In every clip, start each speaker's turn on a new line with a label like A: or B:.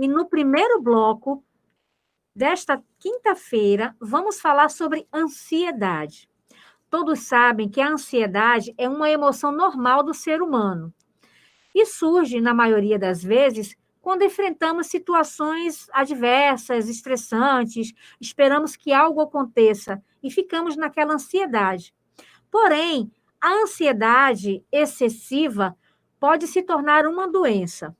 A: E no primeiro bloco desta quinta-feira, vamos falar sobre ansiedade. Todos sabem que a ansiedade é uma emoção normal do ser humano e surge, na maioria das vezes, quando enfrentamos situações adversas, estressantes, esperamos que algo aconteça e ficamos naquela ansiedade. Porém, a ansiedade excessiva pode se tornar uma doença.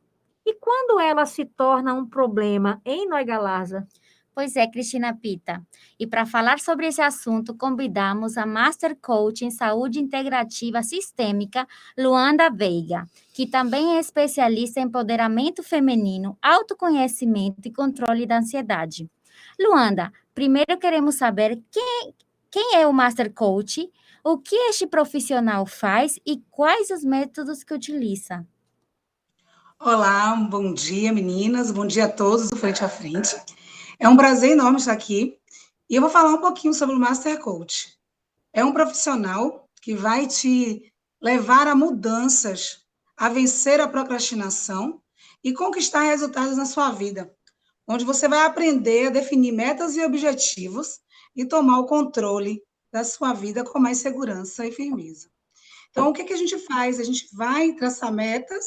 A: E quando ela se torna um problema, hein, Noé Galarza?
B: Pois é, Cristina Pita. E para falar sobre esse assunto, convidamos a Master Coach em Saúde Integrativa Sistêmica, Luanda Veiga, que também é especialista em empoderamento feminino, autoconhecimento e controle da ansiedade. Luanda, primeiro queremos saber quem é o Master Coach, o que este profissional faz e quais os métodos que utiliza.
C: Olá, bom dia, meninas, bom dia a todos do Frente a Frente. É um prazer enorme estar aqui e eu vou falar um pouquinho sobre o Master Coach. É um profissional que vai te levar a mudanças, a vencer a procrastinação e conquistar resultados na sua vida, onde você vai aprender a definir metas e objetivos e tomar o controle da sua vida com mais segurança e firmeza. Então, o que a gente faz? A gente vai traçar metas,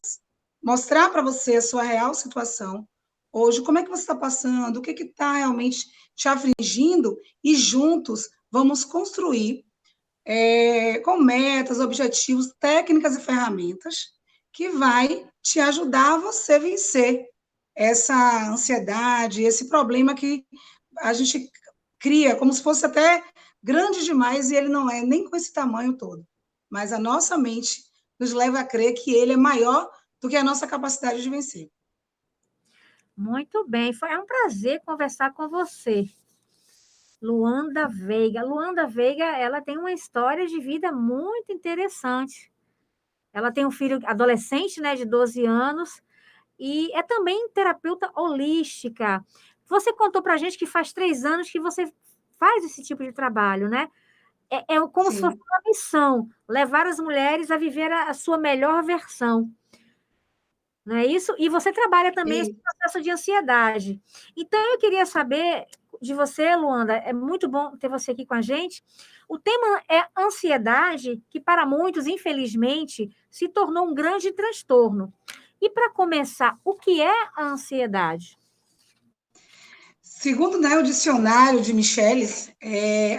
C: mostrar para você a sua real situação, hoje, como é que você está passando, o que está realmente te afligindo, e juntos vamos construir com metas, objetivos, técnicas e ferramentas que vai te ajudar a você vencer essa ansiedade, esse problema que a gente cria como se fosse até grande demais e ele não é nem com esse tamanho todo. Mas a nossa mente nos leva a crer que ele é maior do que a nossa capacidade de vencer.
A: Muito bem, foi um prazer conversar com você. Luanda Veiga. Luanda Veiga, ela tem uma história de vida muito interessante. Ela tem um filho adolescente, né, de 12 anos, e é também terapeuta holística. Você contou para a gente que faz 3 anos que você faz esse tipo de trabalho, né? É como
C: Sim.
A: se fosse uma missão, levar as mulheres a viver a sua melhor versão. Não é isso? E você trabalha também esse processo de ansiedade. Então, eu queria saber de você, Luanda, é muito bom ter você aqui com a gente. O tema é ansiedade, que para muitos, infelizmente, se tornou um grande transtorno. E para começar, o que é a ansiedade?
C: Segundo, né, o dicionário de Michelis,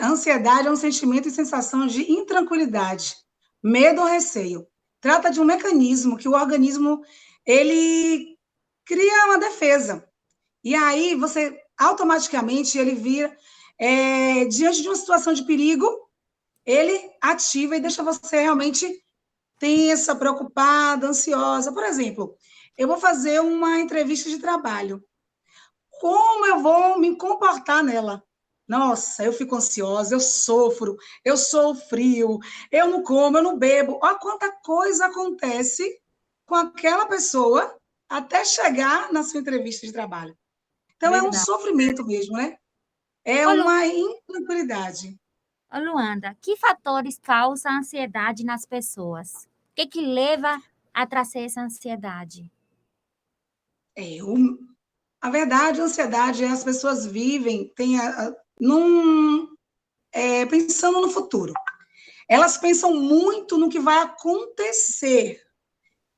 C: a ansiedade é um sentimento e sensação de intranquilidade, medo ou receio. Trata de um mecanismo que o organismo ele cria uma defesa. E aí você automaticamente ele vira diante de uma situação de perigo, ele ativa e deixa você realmente tensa, preocupada, ansiosa. Por exemplo, eu vou fazer uma entrevista de trabalho. Como eu vou me comportar nela? Nossa, eu fico ansiosa, eu sofro, eu sou frio, eu não como, eu não bebo. Olha quanta coisa acontece com aquela pessoa até chegar na sua entrevista de trabalho. Então, é um
A: Verdade.
C: sofrimento mesmo, né? É
B: Ô,
C: uma intranquilidade.
B: Ô, Luanda, que fatores causam ansiedade nas pessoas? O que leva a trazer essa ansiedade?
C: É, a verdade, a ansiedade é as pessoas vivem pensando no futuro. Elas pensam muito no que vai acontecer.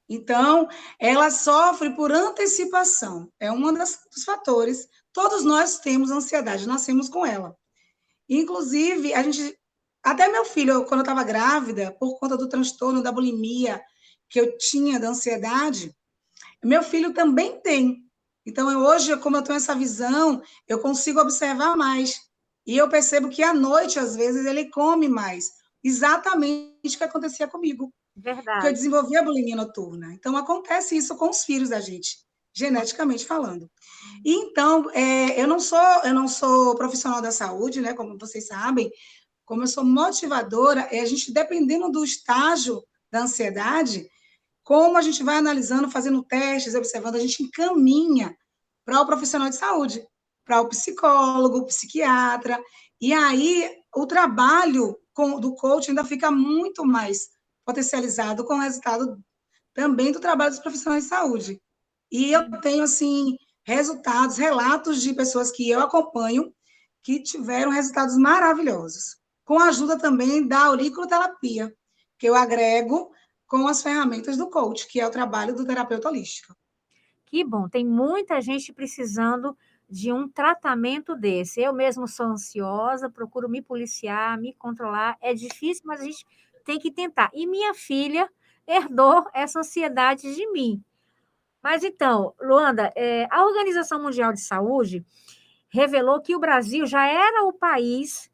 C: Então, ela sofre por antecipação. É um dos fatores. Todos nós temos ansiedade, nascemos com ela. Inclusive, até meu filho, quando eu estava grávida, por conta do transtorno da bulimia que eu tinha, da ansiedade, meu filho também tem. Então, hoje, como eu tenho essa visão, eu consigo observar mais. E eu percebo que à noite, às vezes, ele come mais. Exatamente o que acontecia comigo. Porque eu
A: Verdade.
C: desenvolvi a bulimia noturna. Então, acontece isso com os filhos da gente, geneticamente falando. E, então, eu não sou profissional da saúde, né, como vocês sabem, como eu sou motivadora, a gente, dependendo do estágio da ansiedade, como a gente vai analisando, fazendo testes, observando, a gente encaminha para o profissional de saúde, para o psicólogo, o psiquiatra, e aí o trabalho do coach ainda fica muito mais potencializado com o resultado também do trabalho dos profissionais de saúde. E eu tenho, assim, resultados, relatos de pessoas que eu acompanho que tiveram resultados maravilhosos, com a ajuda também da auriculoterapia, que eu agrego com as ferramentas do coach, que é o trabalho do terapeuta holístico.
A: Que bom, tem muita gente precisando de um tratamento desse. Eu mesmo sou ansiosa, procuro me policiar, me controlar. É difícil, mas a gente tem que tentar. E minha filha herdou essa ansiedade de mim. Mas então, Luanda, a Organização Mundial de Saúde revelou que o Brasil já era o país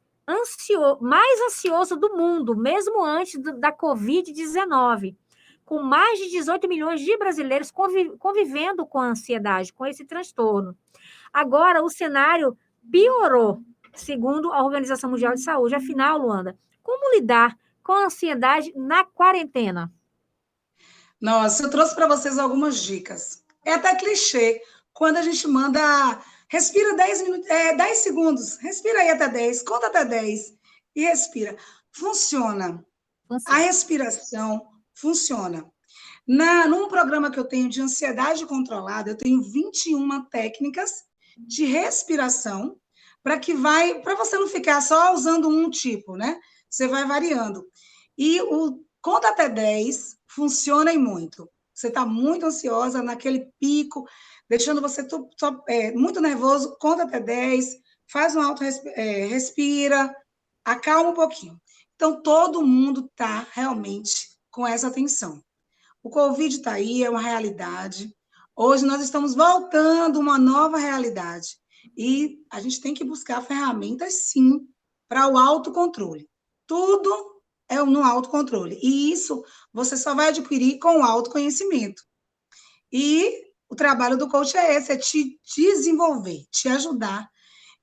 A: mais ansioso do mundo, mesmo antes da Covid-19, com mais de 18 milhões de brasileiros convivendo com a ansiedade, com esse transtorno. Agora, o cenário piorou, segundo a Organização Mundial de Saúde. Afinal, Luanda, como lidar com a ansiedade na quarentena?
C: Nossa, eu trouxe para vocês algumas dicas. É até clichê, quando a gente manda, respira 10 minutos, 10 segundos, respira aí até 10, conta até 10 e respira. Funciona. A respiração funciona. Num programa que eu tenho de ansiedade controlada, eu tenho 21 técnicas de respiração para você não ficar só usando um tipo, né? Você vai variando. E o conta até 10 funciona e muito. Você está muito ansiosa, naquele pico, deixando você muito nervoso, conta até 10, faz um respira, acalma um pouquinho. Então, todo mundo está realmente com essa atenção. O Covid está aí, é uma realidade. Hoje nós estamos voltando a uma nova realidade. E a gente tem que buscar ferramentas, sim, para o autocontrole. Tudo é no autocontrole. E isso você só vai adquirir com o autoconhecimento. E o trabalho do coach é esse, é te desenvolver, te ajudar.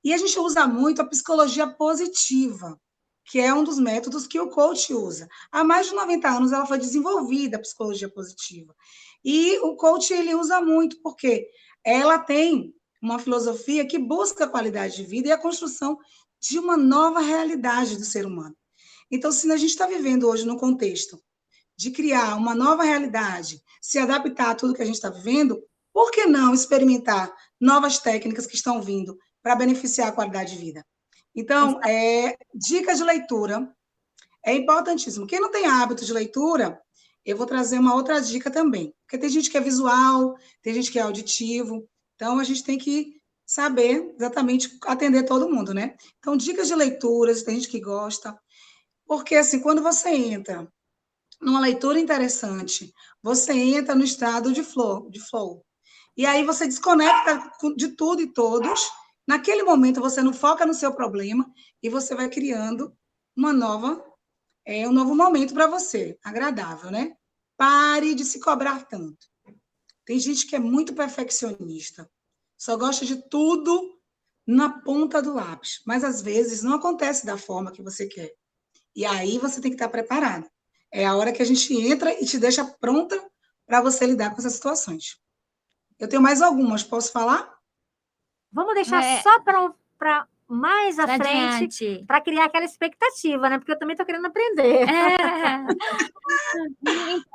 C: E a gente usa muito a psicologia positiva, que é um dos métodos que o coach usa. Há mais de 90 anos ela foi desenvolvida, a psicologia positiva. E o coach ele usa muito, porque ela tem uma filosofia que busca a qualidade de vida e a construção de uma nova realidade do ser humano. Então, se a gente está vivendo hoje no contexto de criar uma nova realidade, se adaptar a tudo que a gente está vivendo, por que não experimentar novas técnicas que estão vindo para beneficiar a qualidade de vida? Então, dicas de leitura é importantíssimo. Quem não tem hábito de leitura, eu vou trazer uma outra dica também. Porque tem gente que é visual, tem gente que é auditivo, então a gente tem que saber exatamente atender todo mundo, né? Então, dicas de leituras, tem gente que gosta. Porque, assim, quando você entra numa leitura interessante, você entra no estado de flow. E aí você desconecta de tudo e todos. Naquele momento, você não foca no seu problema e você vai criando um novo momento para você, agradável, né? Pare de se cobrar tanto. Tem gente que é muito perfeccionista, só gosta de tudo na ponta do lápis, mas às vezes não acontece da forma que você quer. E aí você tem que estar preparado. É a hora que a gente entra e te deixa pronta para você lidar com essas situações. Eu tenho mais algumas, posso falar?
A: Vamos deixar só para mais à frente, para criar aquela expectativa, né? Porque eu também estou querendo aprender.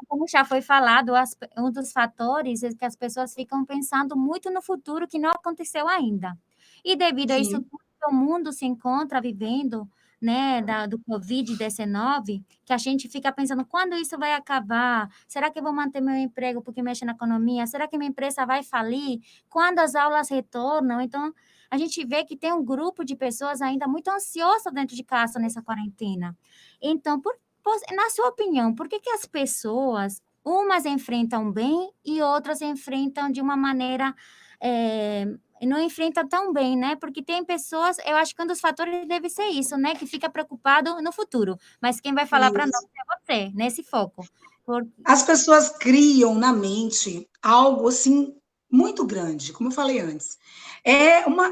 B: Como já foi falado, um dos fatores é que as pessoas ficam pensando muito no futuro que não aconteceu ainda. E devido a isso, todo mundo se encontra vivendo, né, do Covid-19, que a gente fica pensando, quando isso vai acabar? Será que eu vou manter meu emprego porque mexe na economia? Será que minha empresa vai falir? Quando as aulas retornam? Então, a gente vê que tem um grupo de pessoas ainda muito ansiosa dentro de casa nessa quarentena. Então, na sua opinião, por que as pessoas, umas enfrentam bem e outras enfrentam de uma maneira... não enfrenta tão bem, né? Porque tem pessoas, eu acho que um dos fatores deve ser isso, né? Que fica preocupado no futuro. Mas quem vai falar para nós é você, nesse foco.
C: As pessoas criam na mente algo, assim, muito grande, como eu falei antes.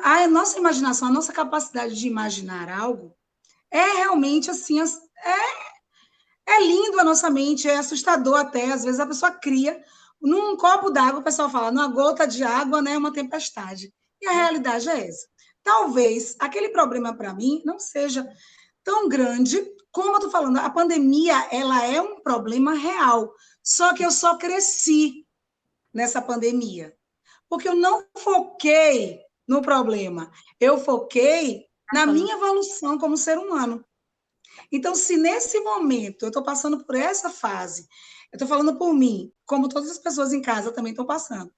C: A nossa imaginação, a nossa capacidade de imaginar algo é realmente, assim, é lindo a nossa mente, é assustador até. Às vezes a pessoa cria, num copo d'água, o pessoal fala, numa gota de água, né, é uma tempestade. E a realidade é essa. Talvez aquele problema para mim não seja tão grande como eu estou falando. A pandemia, ela é um problema real. Só que eu só cresci nessa pandemia. porque eu não foquei no problema, eu foquei na minha evolução como ser humano. Então, se nesse momento eu estou passando por essa fase, eu estou falando por mim, como todas as pessoas em casa também estão passando,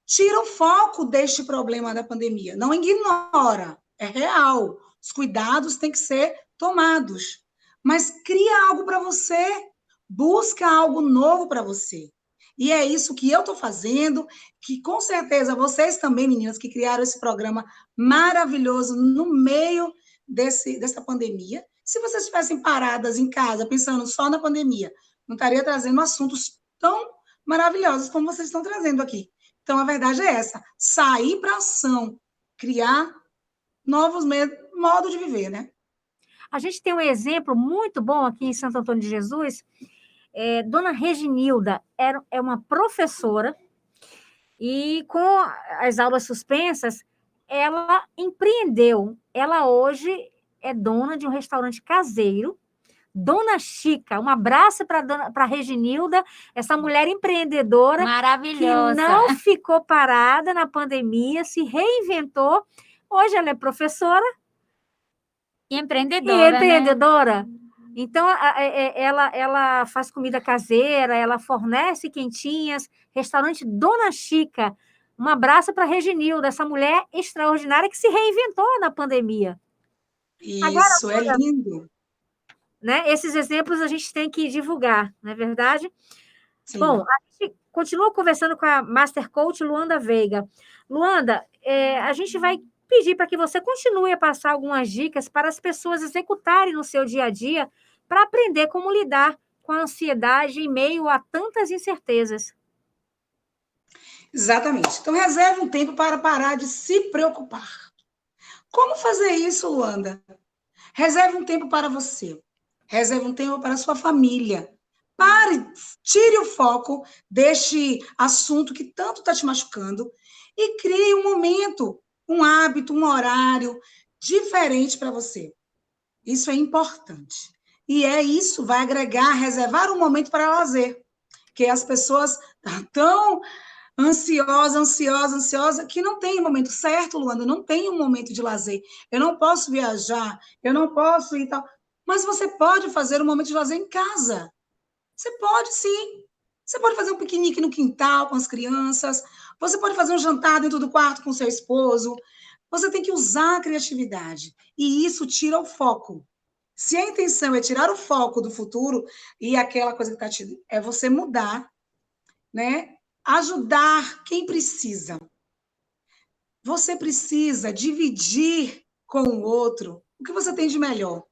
C: tira o foco deste problema da pandemia, não ignora, é real, os cuidados têm que ser tomados, mas cria algo para você, busca algo novo para você. E é isso que eu estou fazendo, que com certeza vocês também, meninas, que criaram esse programa maravilhoso no meio dessa pandemia, se vocês estivessem paradas em casa, pensando só na pandemia, não estaria trazendo assuntos tão maravilhosos como vocês estão trazendo aqui. Então, a verdade é essa, sair para ação, criar novos modos de viver, né?
A: A gente tem um exemplo muito bom aqui em Santo Antônio de Jesus. Dona Reginilda é uma professora e com as aulas suspensas, ela empreendeu. Ela hoje é dona de um restaurante caseiro. Dona Chica, um abraço para a Reginilda, essa mulher empreendedora
B: Maravilhosa.
A: que não ficou parada na pandemia, se reinventou. Hoje ela é professora
B: E
A: e
B: empreendedora,
A: empreendedora.
B: né?
A: Então, ela faz comida caseira, ela fornece quentinhas, restaurante Dona Chica. Um abraço para a Reginilda, essa mulher extraordinária que se reinventou na pandemia.
C: Isso, é lindo.
A: Né? Esses exemplos a gente tem que divulgar, não é verdade?
C: Sim.
A: Bom, a gente continua conversando com a Master Coach Luanda Veiga. Luanda, a gente vai pedir para que você continue a passar algumas dicas para as pessoas executarem no seu dia a dia para aprender como lidar com a ansiedade em meio a tantas incertezas.
C: Exatamente. Então, reserve um tempo para parar de se preocupar. Como fazer isso, Luanda? Reserve um tempo para você. Reserve um tempo para a sua família. Pare, tire o foco deste assunto que tanto está te machucando e crie um momento, um hábito, um horário diferente para você. Isso é importante. E isso vai agregar, reservar um momento para lazer. Porque as pessoas estão ansiosa, que não tem um momento certo, Luanda, não tem um momento de lazer. Eu não posso viajar, eu não posso ir e tal. Mas você pode fazer um momento de lazer em casa. Você pode, sim. Você pode fazer um piquenique no quintal com as crianças. Você pode fazer um jantar dentro do quarto com seu esposo. Você tem que usar a criatividade. E isso tira o foco. Se a intenção é tirar o foco do futuro e aquela coisa que está te... é você mudar, né? Ajudar quem precisa. Você precisa dividir com o outro o que você tem de melhor.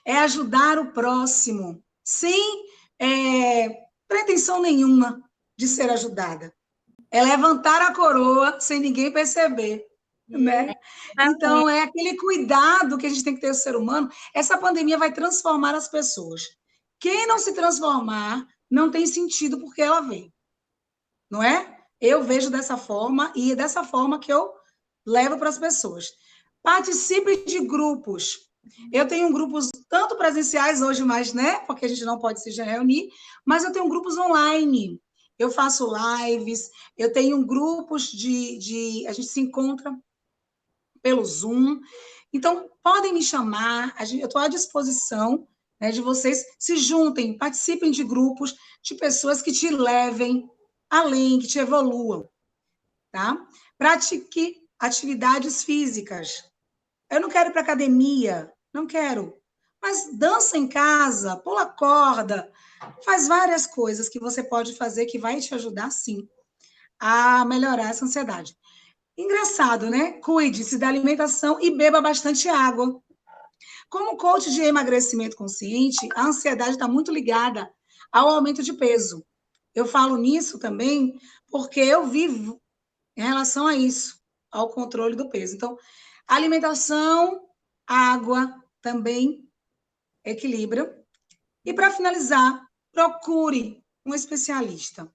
C: É ajudar o próximo, sem pretensão nenhuma de ser ajudada. É levantar a coroa sem ninguém perceber. Né? Então, é aquele cuidado que a gente tem que ter o ser humano. Essa pandemia vai transformar as pessoas. Quem não se transformar, não tem sentido porque ela veio. Não é? Eu vejo dessa forma e é dessa forma que eu levo para as pessoas. Participe de grupos. Eu tenho grupos tanto presenciais hoje, mas, né, porque a gente não pode se reunir, mas eu tenho grupos online. Eu faço lives, eu tenho grupos a gente se encontra pelo Zoom. Então, podem me chamar, eu estou à disposição, né, de vocês se juntem, participem de grupos de pessoas que te levem além, que te evoluam, tá? Pratique atividades físicas. Eu não quero ir para academia, não quero. Mas dança em casa, pula corda, faz várias coisas que você pode fazer que vai te ajudar, sim, a melhorar essa ansiedade. Engraçado, né? Cuide-se da alimentação e beba bastante água. Como coach de emagrecimento consciente, a ansiedade está muito ligada ao aumento de peso. Eu falo nisso também porque eu vivo em relação a isso, ao controle do peso. Então, alimentação, água também equilíbrio. E para finalizar, procure um especialista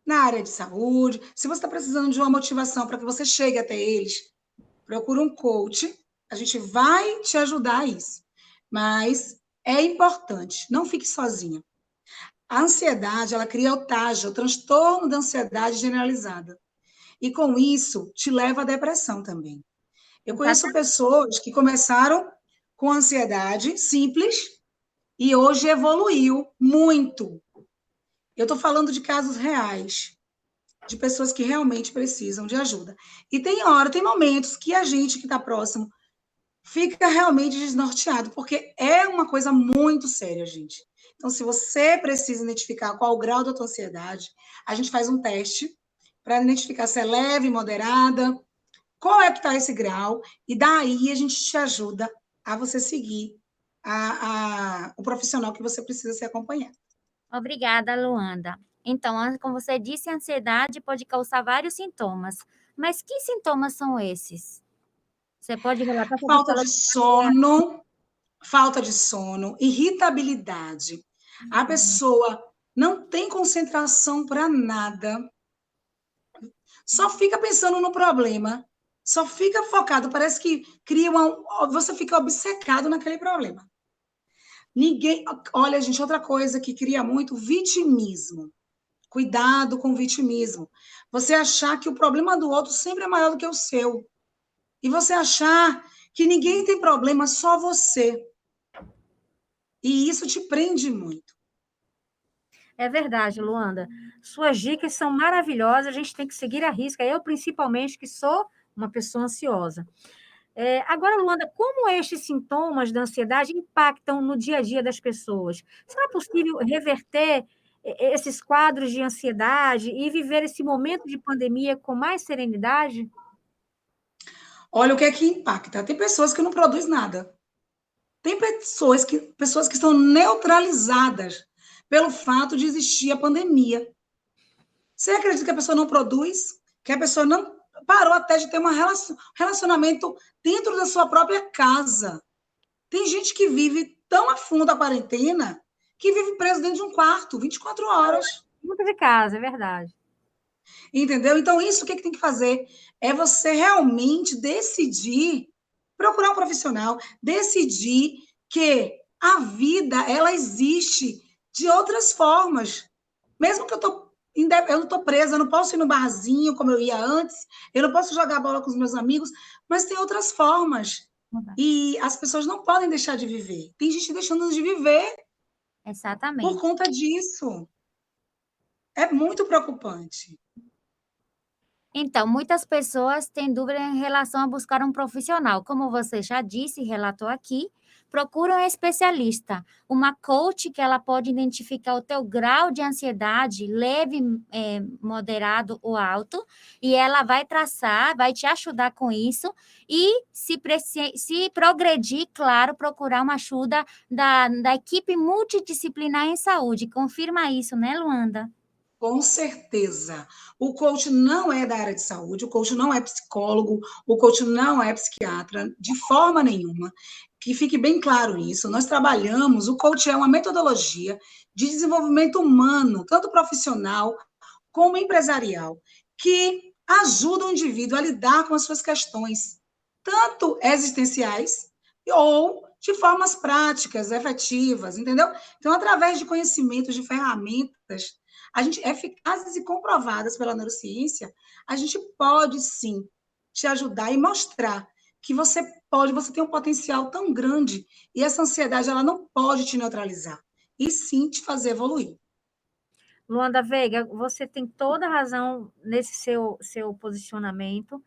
C: na área de saúde. Se você está precisando de uma motivação para que você chegue até eles, procure um coach. A gente vai te ajudar a isso. Mas é importante, não fique sozinha. A ansiedade, ela cria o TAG, o transtorno da ansiedade generalizada. e com isso te leva à depressão também. Eu conheço
B: Exatamente.
C: pessoas que começaram com ansiedade simples e hoje evoluiu muito. Eu estou falando de casos reais, de pessoas que realmente precisam de ajuda. E tem momentos que a gente que está próximo fica realmente desnorteado, porque é uma coisa muito séria, gente. Então, se você precisa identificar qual o grau da tua ansiedade, a gente faz um teste para identificar se é leve, moderada, qual é que está esse grau, e daí a gente te ajuda a você seguir o profissional que você precisa se acompanhar.
B: Obrigada, Luanda. Então, como você disse, a ansiedade pode causar vários sintomas. Mas que sintomas são esses? Você pode relatar? Você
C: Falta
B: falou
C: de
B: de ansiedade.
C: sono, falta de sono, irritabilidade. A pessoa não tem concentração para nada, só fica pensando no problema, só fica focado, parece que você fica obcecado naquele problema. Olha, gente, outra coisa que cria muito, vitimismo. Cuidado com o vitimismo. Você achar que o problema do outro sempre é maior do que o seu. E você achar que ninguém tem problema, só você. E isso te prende muito.
A: É verdade, Luanda. Suas dicas são maravilhosas, a gente tem que seguir a risca. Eu, principalmente, que sou uma pessoa ansiosa. Agora, Luanda, como estes sintomas da ansiedade impactam no dia a dia das pessoas? Será possível reverter esses quadros de ansiedade e viver esse momento de pandemia com mais serenidade?
C: Olha o que é que impacta. Tem pessoas que não produzem nada. Tem pessoas que estão neutralizadas pelo fato de existir a pandemia. Você acredita que a pessoa não produz? Que a pessoa não parou até de ter um relacionamento dentro da sua própria casa? Tem gente que vive tão a fundo a quarentena que vive preso dentro de um quarto, 24 horas.
A: Muito de casa, é verdade.
C: Entendeu? Então, isso o que tem que fazer? É você realmente decidir, procurar um profissional, decidir que a vida, ela existe de outras formas. Mesmo que eu não estou presa, eu não posso ir no barzinho como eu ia antes, eu não posso jogar bola com os meus amigos, mas tem outras formas. E as pessoas não podem deixar de viver. Tem gente deixando de viver por
B: Exatamente.
C: conta disso. É muito preocupante.
B: Então, muitas pessoas têm dúvida em relação a buscar um profissional. Como você já disse e relatou aqui, procura um especialista, uma coach que ela pode identificar o teu grau de ansiedade, leve, moderado ou alto, e ela vai traçar, vai te ajudar com isso, e se progredir, claro, procurar uma ajuda da equipe multidisciplinar em saúde. Confirma isso, né, Luanda?
C: Com certeza. O coach não é da área de saúde, o coach não é psicólogo, o coach não é psiquiatra, de forma nenhuma. Que fique bem claro isso. Nós trabalhamos, o coach é uma metodologia de desenvolvimento humano, tanto profissional como empresarial, que ajuda o indivíduo a lidar com as suas questões, tanto existenciais ou de formas práticas, efetivas, entendeu? Então, através de conhecimentos, de ferramentas, eficazes e comprovadas pela neurociência, a gente pode sim te ajudar e mostrar que você tem um potencial tão grande e essa ansiedade ela não pode te neutralizar, e sim te fazer evoluir.
A: Luanda Veiga, você tem toda a razão nesse seu posicionamento,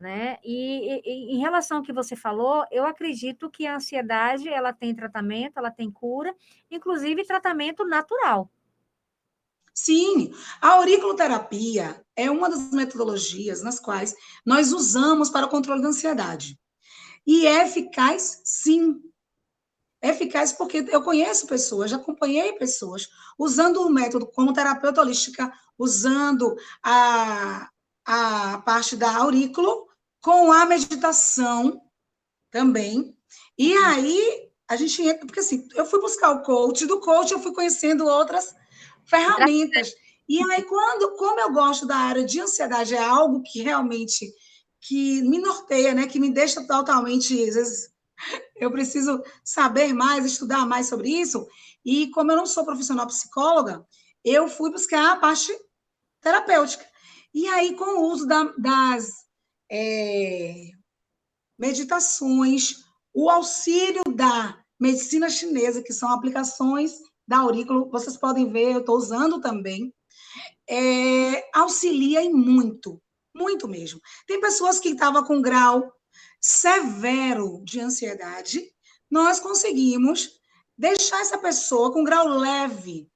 A: né? E em relação ao que você falou, eu acredito que a ansiedade ela tem tratamento, ela tem cura, inclusive tratamento natural.
C: Sim, a auriculoterapia é uma das metodologias nas quais nós usamos para o controle da ansiedade. E é eficaz, sim. É eficaz porque eu conheço pessoas, já acompanhei pessoas usando o método como terapeuta holística, usando a parte da aurículo com a meditação também. E aí a gente entra, porque assim, eu fui buscar o coach, do coach eu fui conhecendo outras ferramentas. E aí, como eu gosto da área de ansiedade, é algo que realmente que me norteia, né? Que me deixa totalmente, às vezes, eu preciso saber mais, estudar mais sobre isso. E como eu não sou profissional psicóloga, eu fui buscar a parte terapêutica. E aí, com o uso das meditações, o auxílio da medicina chinesa, que são aplicações da aurícula, vocês podem ver, eu estou usando também, auxilia em muito, muito mesmo. Tem pessoas que estavam com grau severo de ansiedade, nós conseguimos deixar essa pessoa com grau leve.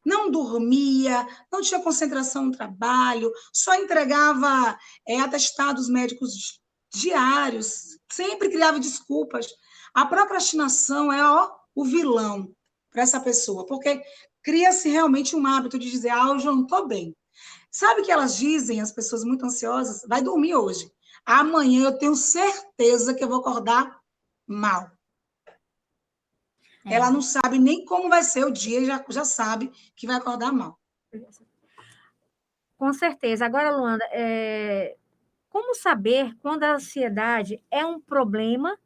C: Não dormia, não tinha concentração no trabalho, só entregava atestados médicos diários, sempre criava desculpas. A procrastinação é o vilão para essa pessoa, porque cria-se realmente um hábito de dizer, hoje eu não estou bem. Sabe o que elas dizem, as pessoas muito ansiosas? Vai dormir hoje. Amanhã eu tenho certeza que eu vou acordar mal. Ela não sabe nem como vai ser o dia e já sabe que vai acordar mal.
A: Com certeza. Agora, Luanda, como saber quando a ansiedade é um problema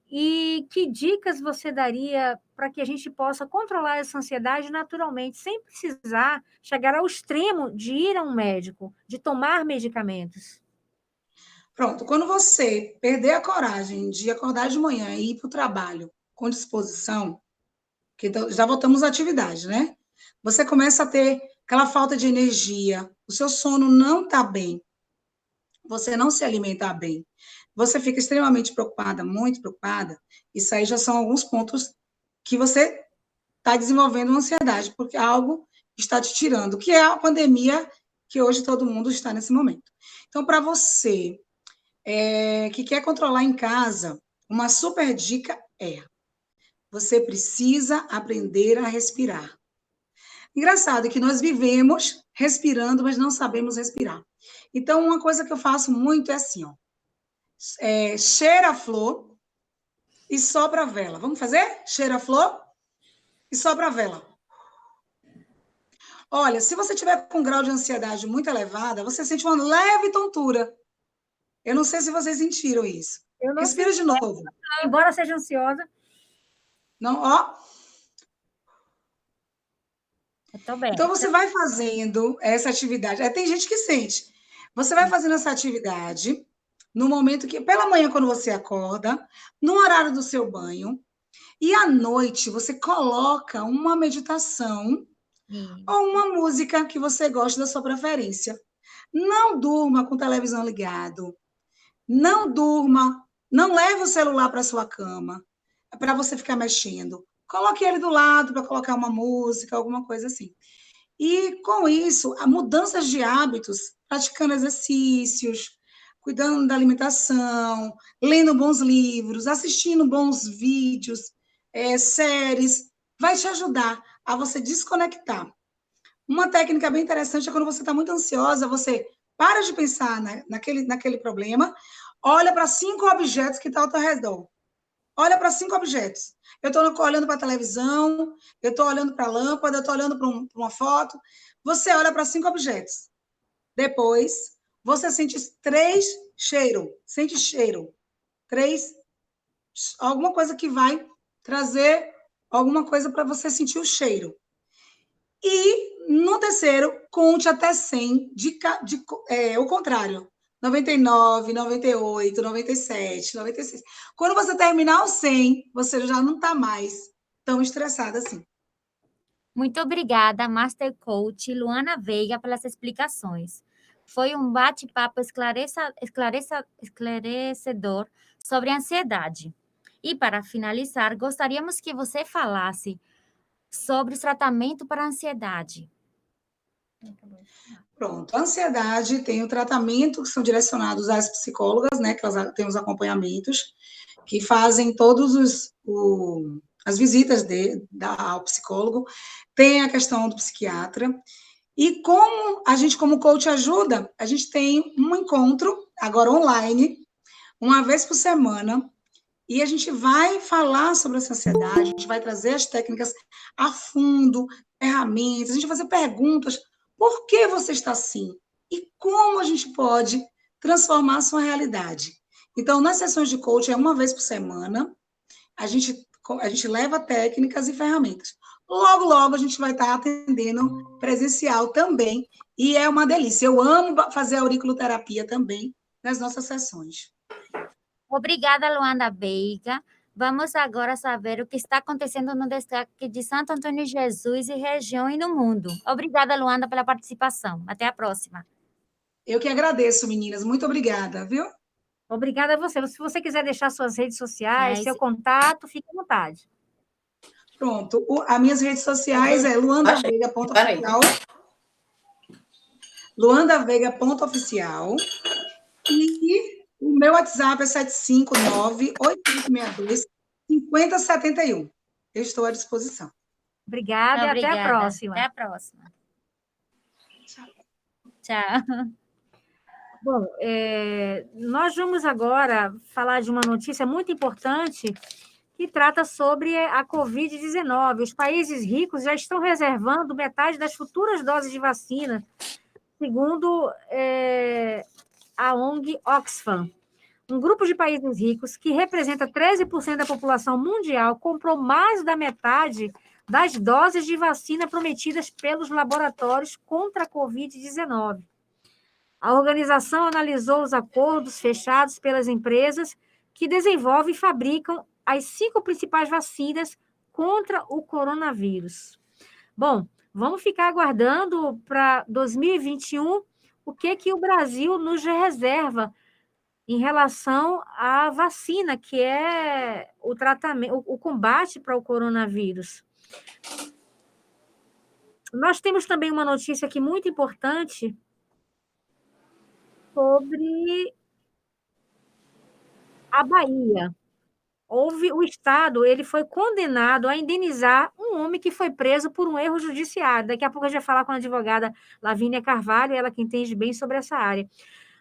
A: e que dicas você daria para que a gente possa controlar essa ansiedade naturalmente, sem precisar chegar ao extremo de ir a um médico, de tomar medicamentos?
C: Pronto, quando você perder a coragem de acordar de manhã e ir para o trabalho com disposição, que já voltamos à atividade, né? Você começa a ter aquela falta de energia, o seu sono não está bem, você não se alimenta bem, você fica extremamente preocupada, muito preocupada, isso aí já são alguns pontos que você está desenvolvendo uma ansiedade, porque algo está te tirando, que é a pandemia que hoje todo mundo está nesse momento. Então, para você que quer controlar em casa, uma super dica você precisa aprender a respirar. Engraçado que nós vivemos respirando, mas não sabemos respirar. Então, uma coisa que eu faço muito é assim, cheira a flor e sopra a vela. Vamos fazer? Cheira a flor e sopra a vela. Olha, se você tiver com um grau de ansiedade muito elevada, você sente uma leve tontura. Eu não sei se vocês sentiram isso. Respira de novo.
A: Embora seja ansiosa.
C: Não, ó. Então, você vai fazendo essa atividade. Tem gente que sente. Você vai fazendo essa atividade no momento que, pela manhã, quando você acorda, no horário do seu banho, e à noite você coloca uma meditação ou uma música que você gosta da sua preferência. Não durma com televisão ligado. Não durma. Não leve o celular para sua cama para você ficar mexendo. Coloque ele do lado para colocar uma música, alguma coisa assim. E, com isso, a mudanças de hábitos, praticando exercícios, cuidando da alimentação, lendo bons livros, assistindo bons vídeos, séries, vai te ajudar a você desconectar. Uma técnica bem interessante é quando você está muito ansiosa, você para de pensar naquele problema, olha para 5 objetos que estão ao teu redor. Olha para 5 objetos. Eu estou olhando para a televisão, eu estou olhando para a lâmpada, eu estou olhando para uma foto. Você olha para 5 objetos. Depois, você sente 3 cheiros. Sente cheiro. 3, alguma coisa que vai trazer alguma coisa para você sentir o cheiro. E, no terceiro, conte até 100, o contrário. 99, 98, 97, 96. Quando você terminar o 100, você já não está mais tão estressada assim.
B: Muito obrigada, Master Coach Luana Veiga, pelas explicações. Foi um bate-papo esclarecedor sobre a ansiedade. E, para finalizar, gostaríamos que você falasse sobre o tratamento para a ansiedade.
C: Pronto, a ansiedade tem o tratamento que são direcionados às psicólogas, né, que elas têm os acompanhamentos, que fazem todos as visitas ao psicólogo, tem a questão do psiquiatra, e como a gente, como coach, ajuda, a gente tem um encontro, agora online, uma vez por semana, e a gente vai falar sobre essa ansiedade, a gente vai trazer as técnicas a fundo, ferramentas, a gente vai fazer perguntas. Por que você está assim? E como a gente pode transformar a sua realidade? Então, nas sessões de coaching, uma vez por semana, a gente leva técnicas e ferramentas. Logo, logo a gente vai estar atendendo presencial também, e é uma delícia. Eu amo fazer auriculoterapia também nas nossas sessões.
B: Obrigada, Luanda Veiga. Vamos agora saber o que está acontecendo no destaque de Santo Antônio de Jesus e região e no mundo. Obrigada, Luanda, pela participação. Até a próxima.
C: Eu que agradeço, meninas. Muito obrigada, viu?
A: Obrigada a você. Se você quiser deixar suas redes sociais,
B: É,
A: seu contato, fique à vontade.
C: Pronto. As minhas redes sociais é luandaveiga.oficial. luandaveiga.oficial. E o meu WhatsApp é 759-8862-5071. Eu estou à disposição.
A: Obrigada e até a próxima.
B: Até a próxima.
C: Tchau.
B: Tchau.
A: Bom, nós vamos agora falar de uma notícia muito importante que trata sobre a Covid-19. Os países ricos já estão reservando metade das futuras doses de vacina, segundo a ONG Oxfam. Um grupo de países ricos, que representa 13% da população mundial, comprou mais da metade das doses de vacina prometidas pelos laboratórios contra a Covid-19. A organização analisou os acordos fechados pelas empresas que desenvolvem e fabricam as 5 principais vacinas contra o coronavírus. Bom, vamos ficar aguardando para 2021 o que o Brasil nos reserva em relação à vacina, que é o tratamento, o combate para o coronavírus. Nós temos também uma notícia aqui muito importante sobre a Bahia. O Estado ele foi condenado a indenizar um homem que foi preso por um erro judiciário. Daqui a pouco a gente vai falar com a advogada Lavínia Carvalho, ela que entende bem sobre essa área.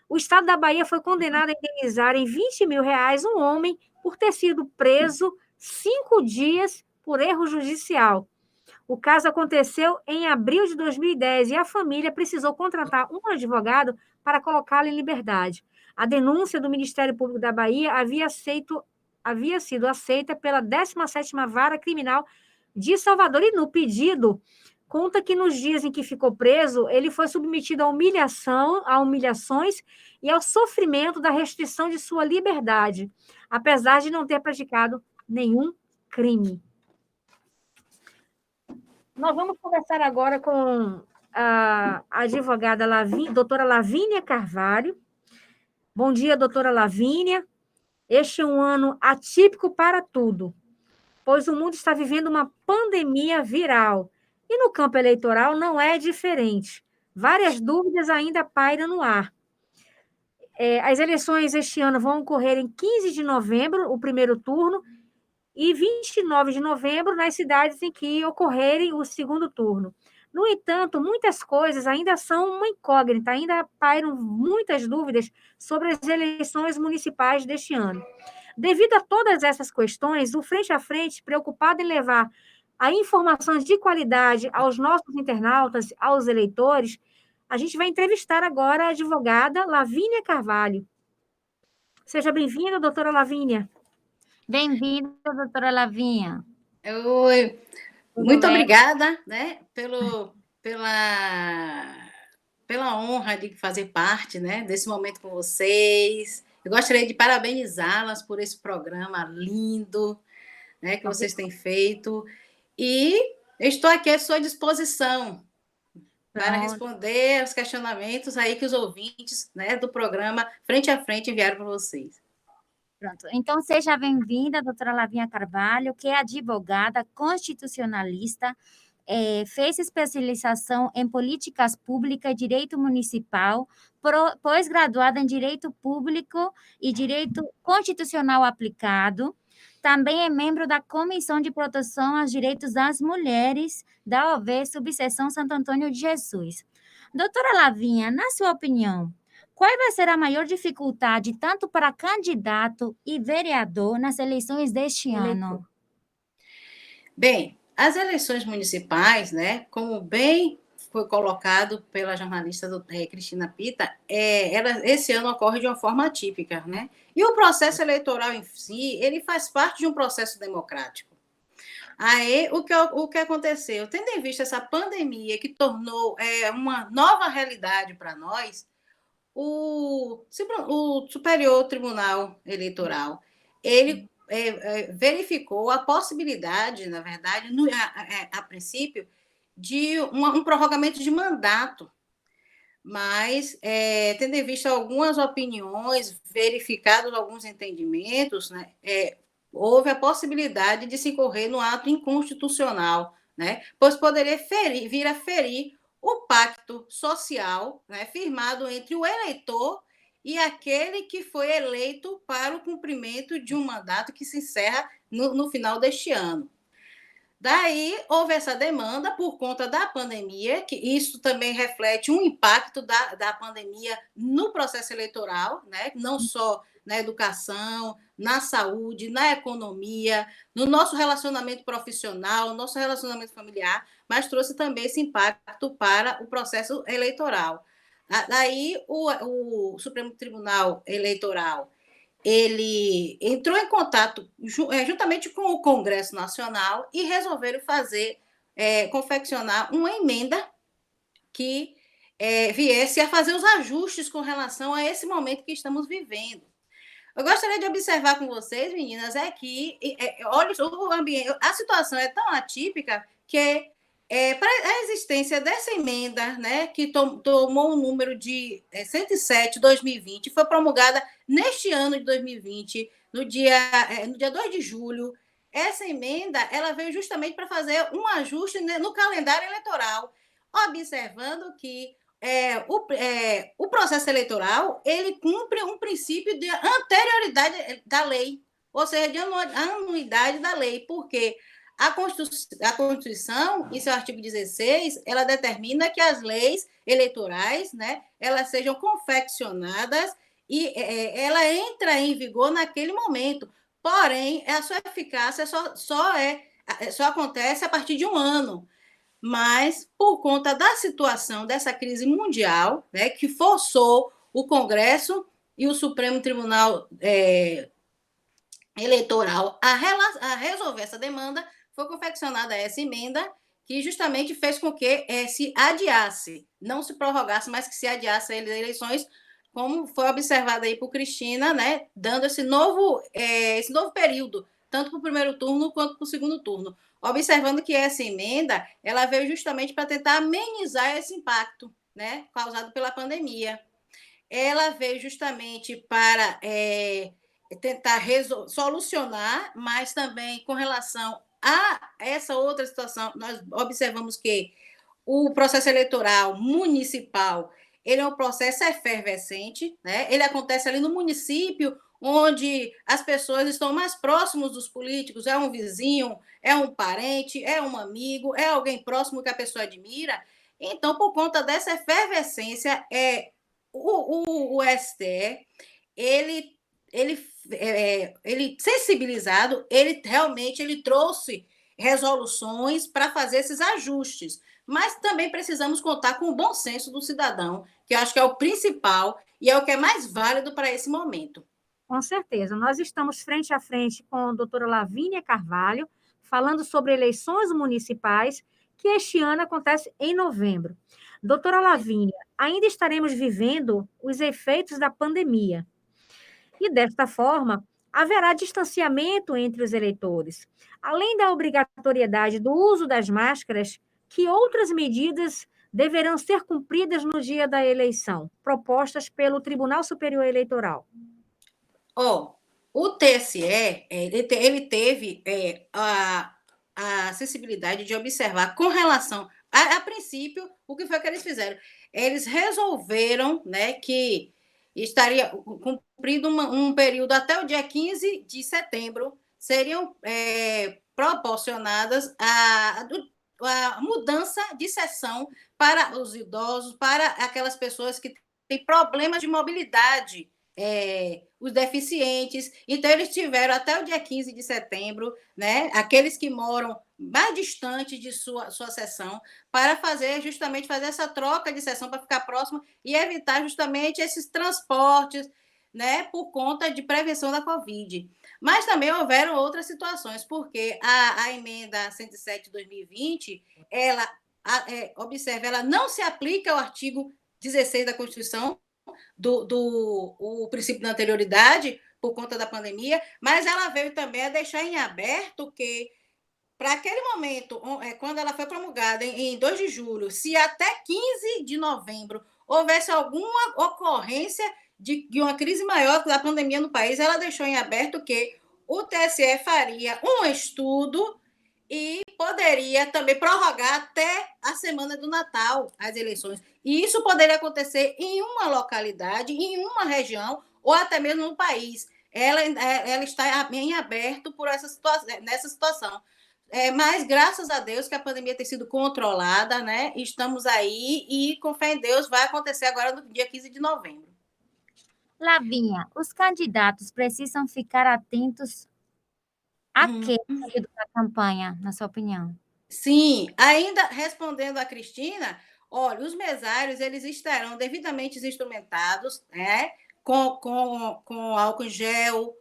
A: O Estado da Bahia foi condenado a indenizar em R$20 mil um homem por ter sido preso 5 dias por erro judicial. O caso aconteceu em abril de 2010 e a família precisou contratar um advogado para colocá-lo em liberdade. A denúncia do Ministério Público da Bahia havia sido aceita pela 17ª Vara Criminal de Salvador e no pedido conta que nos dias em que ficou preso, ele foi submetido a humilhações e ao sofrimento da restrição de sua liberdade, apesar de não ter praticado nenhum crime. Nós vamos conversar agora com a advogada doutora Lavínia Carvalho. Bom dia, doutora Lavínia. Este é um ano atípico para tudo, pois o mundo está vivendo uma pandemia viral. E no campo eleitoral não é diferente. Várias dúvidas ainda pairam no ar. As eleições este ano vão ocorrer em 15 de novembro, o primeiro turno, e 29 de novembro nas cidades em que ocorrerem o segundo turno. No entanto, muitas coisas ainda são uma incógnita, ainda pairam muitas dúvidas sobre as eleições municipais deste ano. Devido a todas essas questões, o Frente a Frente, preocupado em levar a informação de qualidade aos nossos internautas, aos eleitores, a gente vai entrevistar agora a advogada Lavínia Carvalho. Seja bem-vinda, doutora Lavínia.
B: Bem-vinda, doutora Lavínia.
D: Oi, muito obrigada, né, pela honra de fazer parte, né, desse momento com vocês. Eu gostaria de parabenizá-las por esse programa lindo, né, que vocês têm feito. E eu estou aqui à sua disposição para responder aos questionamentos aí que os ouvintes, né, do programa Frente a Frente enviaram para vocês.
B: Pronto. Então, seja bem-vinda, doutora Lavínia Carvalho, que é advogada constitucionalista, fez especialização em políticas públicas e direito municipal, pós-graduada em direito público e direito constitucional aplicado. Também é membro da Comissão de Proteção aos Direitos das Mulheres da OAB Subseção Santo Antônio de Jesus. Doutora Lavínia, na sua opinião, qual vai ser a maior dificuldade, tanto para candidato e vereador, nas eleições deste ano?
D: Bem, as eleições municipais, né, como bem foi colocado pela jornalista Cristina Pita, esse ano ocorre de uma forma atípica, né? E o processo eleitoral em si, ele faz parte de um processo democrático. Aí, o que aconteceu? Tendo em vista essa pandemia que tornou uma nova realidade para nós, o Superior Tribunal Eleitoral, ele verificou a possibilidade, na verdade, a princípio, de um prorrogamento de mandato, mas, tendo em vista algumas opiniões, verificados alguns entendimentos, né, houve a possibilidade de se incorrer no ato inconstitucional, né, pois poderia vir a ferir o pacto social, né, firmado entre o eleitor e aquele que foi eleito para o cumprimento de um mandato que se encerra no final deste ano. Daí houve essa demanda por conta da pandemia, que isso também reflete um impacto da pandemia no processo eleitoral, né? Não só na educação, na saúde, na economia, no nosso relacionamento profissional, no nosso relacionamento familiar, mas trouxe também esse impacto para o processo eleitoral. Daí o Supremo Tribunal Eleitoral ele entrou em contato juntamente com o Congresso Nacional e resolveram confeccionar uma emenda que viesse a fazer os ajustes com relação a esse momento que estamos vivendo. Eu gostaria de observar com vocês, meninas, que olha, o ambiente, a situação é tão atípica que para a existência dessa emenda, né, que tomou um número de 107 de 2020, foi promulgada neste ano de 2020, no dia 2 de julho, essa emenda ela veio justamente para fazer um ajuste, né, no calendário eleitoral, observando que o processo eleitoral ele cumpre um princípio de anterioridade da lei, ou seja, de anuidade da lei, porque a Constituição, em seu artigo 16, ela determina que as leis eleitorais, né, elas sejam confeccionadas e ela entra em vigor naquele momento. Porém, a sua eficácia só acontece a partir de um ano. Mas, por conta da situação dessa crise mundial, né, que forçou o Congresso e o Supremo Tribunal Eleitoral a resolver essa demanda, foi confeccionada essa emenda que justamente fez com que se adiasse, não se prorrogasse, mas que se adiasse as eleições, como foi observado aí por Cristina, né, dando esse novo período, tanto para o primeiro turno quanto para o segundo turno, observando que essa emenda ela veio justamente para tentar amenizar esse impacto, né, causado pela pandemia. Ela veio justamente para tentar solucionar, mas também com relação a essa outra situação, nós observamos que o processo eleitoral municipal ele é um processo efervescente, né? Ele acontece ali no município, onde as pessoas estão mais próximos dos políticos, é um vizinho, é um parente, é um amigo, é alguém próximo que a pessoa admira. Então, por conta dessa efervescência, o STE, ele sensibilizado, ele realmente trouxe resoluções para fazer esses ajustes, mas também precisamos contar com o bom senso do cidadão, que eu acho que é o principal e é o que é mais válido para esse momento.
A: Com certeza. Nós estamos frente a frente com a doutora Lavínia Carvalho, falando sobre eleições municipais, que este ano acontece em novembro. Doutora Lavínia, ainda estaremos vivendo os efeitos da pandemia. E, desta forma, haverá distanciamento entre os eleitores. Além da obrigatoriedade do uso das máscaras, que outras medidas deverão ser cumpridas no dia da eleição, propostas pelo Tribunal Superior Eleitoral?
D: O TSE ele teve a sensibilidade de observar com relação a princípio o que foi que eles fizeram. Eles resolveram, né, que estaria cumprido um período até o dia 15 de setembro, seriam proporcionadas a mudança de sessão para os idosos, para aquelas pessoas que têm problemas de mobilidade, os deficientes. Então, eles tiveram até o dia 15 de setembro, né, aqueles que moram mais distante de sua sessão, para fazer essa troca de sessão, para ficar próximo e evitar justamente esses transportes, né, por conta de prevenção da Covid. Mas também houveram outras situações, porque a emenda 107 de 2020, ela, observe, ela não se aplica ao artigo 16 da Constituição, o princípio da anterioridade, por conta da pandemia, mas ela veio também a deixar em aberto que, para aquele momento, quando ela foi promulgada em 2 de julho, se até 15 de novembro houvesse alguma ocorrência de uma crise maior da pandemia no país, ela deixou em aberto que o TSE faria um estudo e poderia também prorrogar até a semana do Natal as eleições. E isso poderia acontecer em uma localidade, em uma região, ou até mesmo no país. Ela está em aberto por nessa situação. Mas, graças a Deus, que a pandemia tem sido controlada, né? Estamos aí e, com fé em Deus, vai acontecer agora no dia 15 de novembro.
B: Lavínia, os candidatos precisam ficar atentos a quê no período da campanha, na sua opinião?
D: Sim, ainda respondendo a Cristina, olha, os mesários eles estarão devidamente instrumentados, né, com álcool em gel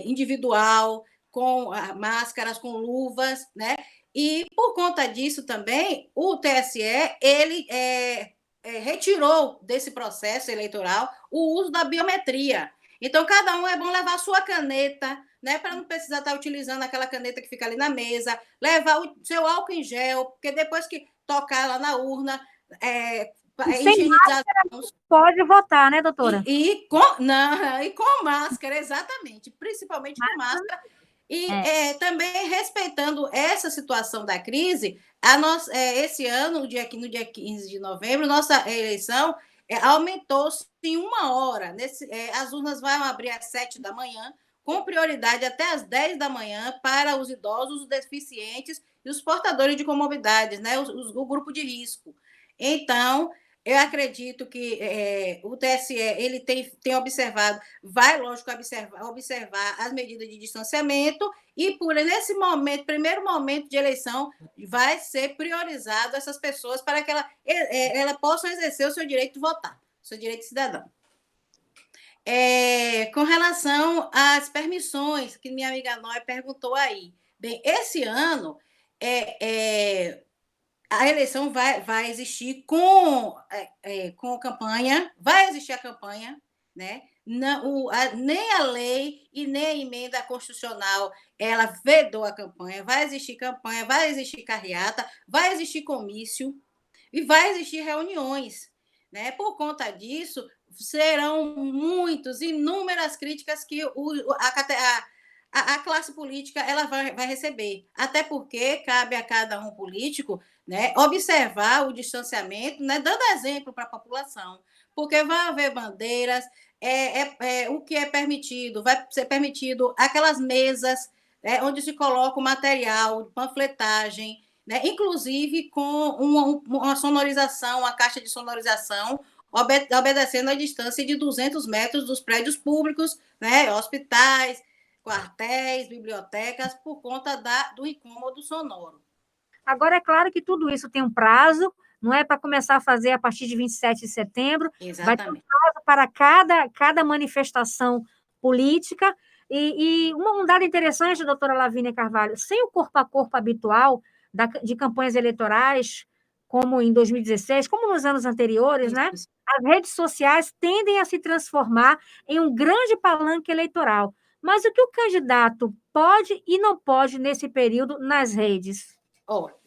D: individual, com máscaras, com luvas, né? E por conta disso também, o TSE ele retirou desse processo eleitoral o uso da biometria. Então, cada um é bom levar a sua caneta, né, para não precisar estar utilizando aquela caneta que fica ali na mesa, levar o seu álcool em gel, porque depois que tocar lá na urna,
A: higienizar pode votar, né, doutora?
D: E com máscara, exatamente, principalmente com máscara. E também respeitando essa situação da crise, esse ano, no dia 15 de novembro, nossa eleição aumentou-se em 1 hora. As urnas vão abrir às 7 da manhã, com prioridade até às 10 da manhã para os idosos, os deficientes e os portadores de comorbidades, né? O grupo de risco. Então, eu acredito que o TSE ele tem observado, vai, lógico, observar as medidas de distanciamento e, nesse momento, primeiro momento de eleição, vai ser priorizado essas pessoas para que ela possam exercer o seu direito de votar, o seu direito de cidadão. Com relação às permissões, que minha amiga Noé perguntou aí. Bem, esse ano, a eleição vai existir com campanha, vai existir a campanha, né? Não, nem a lei e nem a emenda constitucional ela vedou a campanha, vai existir campanha, vai existir carreata, vai existir comício e vai existir reuniões, né? Por conta disso, serão inúmeras críticas que a classe política ela vai receber, até porque cabe a cada um político, né, observar o distanciamento, né, dando exemplo para a população, porque vai haver bandeiras, o que é permitido, vai ser permitido aquelas mesas onde se coloca o material de panfletagem, né, inclusive com uma sonorização, uma caixa de sonorização, obedecendo a distância de 200 metros dos prédios públicos, né, hospitais, quartéis, bibliotecas, por conta do incômodo sonoro.
A: Agora, é claro que tudo isso tem um prazo, não é para começar a fazer a partir de 27 de setembro.
D: Exatamente.
A: Vai ter um prazo para cada manifestação política. E um dado interessante, doutora Lavínia Carvalho, sem o corpo a corpo habitual de campanhas eleitorais, como em 2016, como nos anos anteriores, né? As redes sociais tendem a se transformar em um grande palanque eleitoral. Mas o que o candidato pode e não pode nesse período nas redes?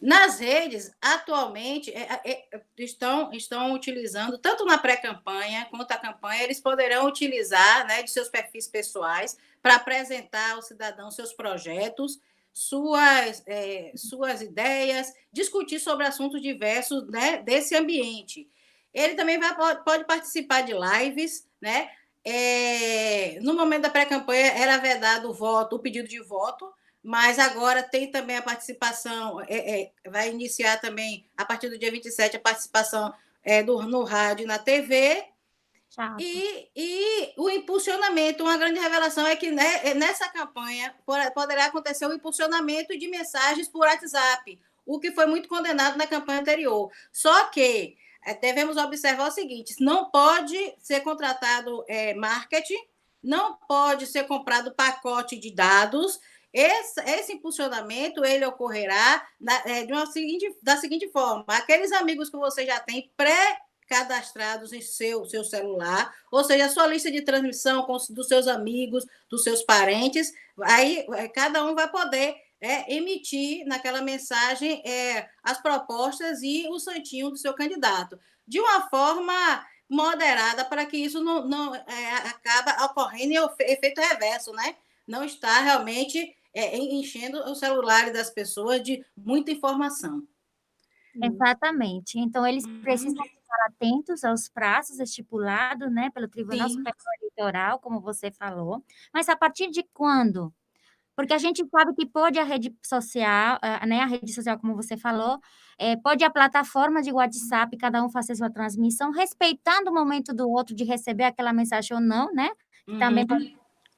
D: Nas redes, atualmente, estão utilizando, tanto na pré-campanha quanto a campanha, eles poderão utilizar, né, de seus perfis pessoais para apresentar ao cidadão seus projetos, suas ideias, discutir sobre assuntos diversos, né, desse ambiente. Ele também pode participar de lives, né? No momento da pré-campanha era vedado o pedido de voto, mas agora tem também a participação, vai iniciar também, a partir do dia 27, a participação no rádio e na TV. E o impulsionamento, uma grande revelação é que, né, nessa campanha poderá acontecer o impulsionamento de mensagens por WhatsApp, o que foi muito condenado na campanha anterior. Só que devemos observar o seguinte: não pode ser contratado marketing, não pode ser comprado pacote de dados. Esse impulsionamento ele ocorrerá da seguinte forma: aqueles amigos que você já tem pré-cadastrados em seu celular, ou seja, a sua lista de transmissão dos seus amigos, dos seus parentes, aí cada um vai poder emitir naquela mensagem as propostas e o santinho do seu candidato, de uma forma moderada, para que isso não acaba ocorrendo em efeito reverso, né? Não está realmente enchendo o celular das pessoas de muita informação.
B: Exatamente. Então, eles precisam estar atentos aos prazos estipulados, né, pelo Tribunal
D: Sim.
B: Superior Eleitoral, como você falou. Mas a partir de quando? Porque a gente sabe que pode a rede social, né, a rede social, como você falou, pode a plataforma de WhatsApp, cada um fazer sua transmissão, respeitando o momento do outro de receber aquela mensagem ou não, né? Que também pode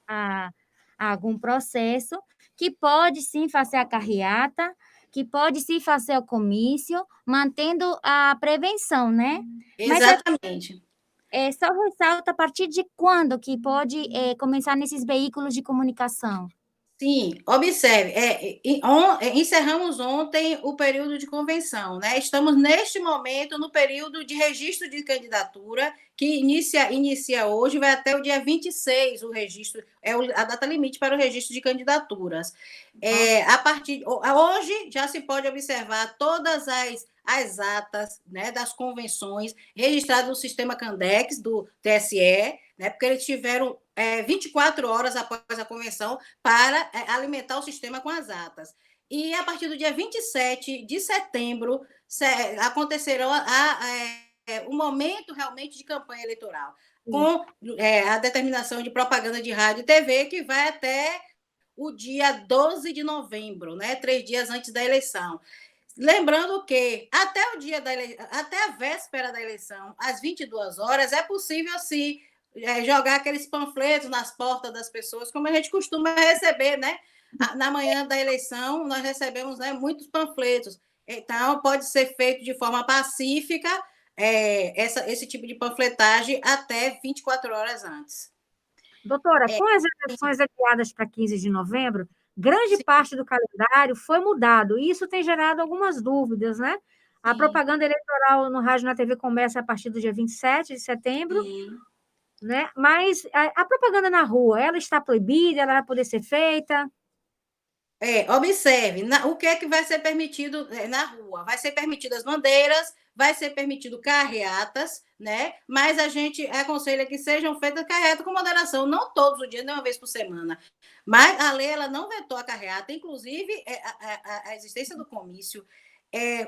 B: a algum processo, que pode sim fazer a carreata, que pode sim fazer o comício, mantendo a prevenção, né?
D: Exatamente.
B: Mas só ressalta a partir de quando que pode começar nesses veículos de comunicação.
D: Sim, observe, encerramos ontem o período de convenção, né? Estamos, neste momento, no período de registro de candidatura, que inicia hoje, vai até o dia 26, o registro, a data limite para o registro de candidaturas. Hoje já se pode observar todas as atas, né, das convenções registradas no sistema Candex, do TSE, né, porque eles tiveram 24 horas após a convenção para alimentar o sistema com as atas. E a partir do dia 27 de setembro acontecerá o momento realmente de campanha eleitoral, com a determinação de propaganda de rádio e TV, que vai até o dia 12 de novembro, né, 3 dias antes da eleição. Lembrando que até a véspera da eleição, às 22 horas, é possível se jogar aqueles panfletos nas portas das pessoas, como a gente costuma receber, né? Na manhã da eleição, nós recebemos, né, muitos panfletos. Então, pode ser feito de forma pacífica esse tipo de panfletagem até 24 horas antes.
A: Doutora, com as eleições adiadas para 15 de novembro, grande parte do calendário foi mudado, e isso tem gerado algumas dúvidas, né? A propaganda eleitoral no rádio e na TV começa a partir do dia 27 de setembro, né? Mas a propaganda na rua, ela está proibida, ela vai poder ser feita?
D: Observe, o que é que vai ser permitido na rua? Vai ser permitido as bandeiras, vai ser permitido carreatas, né? Mas a gente aconselha que sejam feitas carreatas com moderação, não todos os dias, nem uma vez por semana. Mas a lei ela não vetou a carreata, inclusive a existência do comício.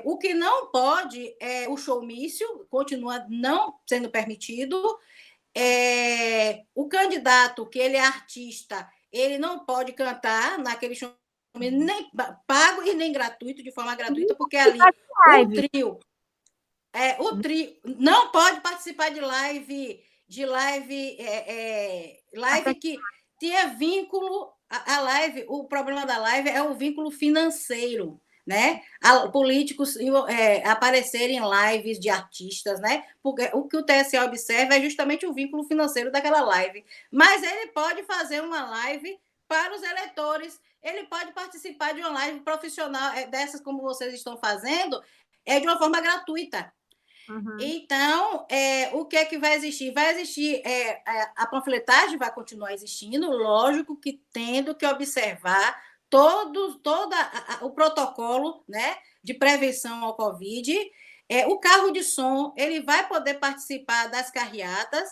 D: O que não pode é o showmício, continua não sendo permitido. O candidato, que ele é artista, ele não pode cantar naquele show, nem pago e nem gratuito, de forma gratuita, porque ali o trio não pode participar de live que tenha vínculo. A live, o problema da live é o vínculo financeiro, né? Políticos aparecerem em lives de artistas, né? Porque o que o TSE observa é justamente o vínculo financeiro daquela live. Mas ele pode fazer uma live para os eleitores, ele pode participar de uma live profissional, dessas como vocês estão fazendo, de uma forma gratuita. Então, o que é que vai existir? Vai existir, a panfletagem vai continuar existindo, lógico que tendo que observar todo o protocolo, né, de prevenção ao Covid. O carro de som ele vai poder participar das carreatas